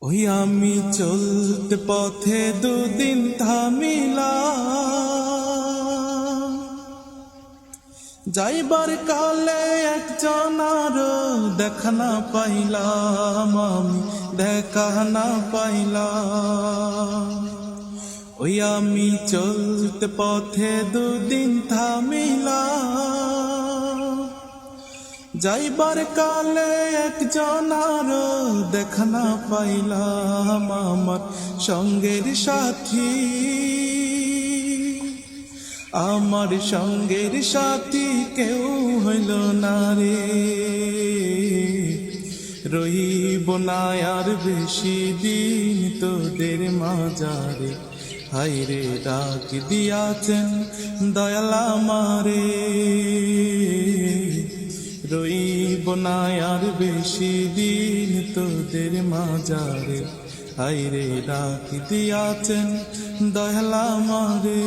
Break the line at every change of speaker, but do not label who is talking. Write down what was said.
ওই আমি চলতে পথে দুদিন থামিলাম, যাইবার কালে একজনার দেখা না পাইলাম, আমি দেখা না পাইলাম। ওই আমি চলতে পথে দুদিন থামিলাম, যাইবার কালে একজনার দেখা না পাইলাম, আমার সঙ্গের সাথী, আমার সঙ্গের সাথী কেউ হইল না রে। রহিব না আর বেশি দিন তোদের মাঝারে, হায়রে ডাক দিয়াছেন দয়াল আমারে। রহিব না আর বেশি দিন তোদের মাঝারে, হায়রে ডাক দিয়াছেন দয়াল আমারে।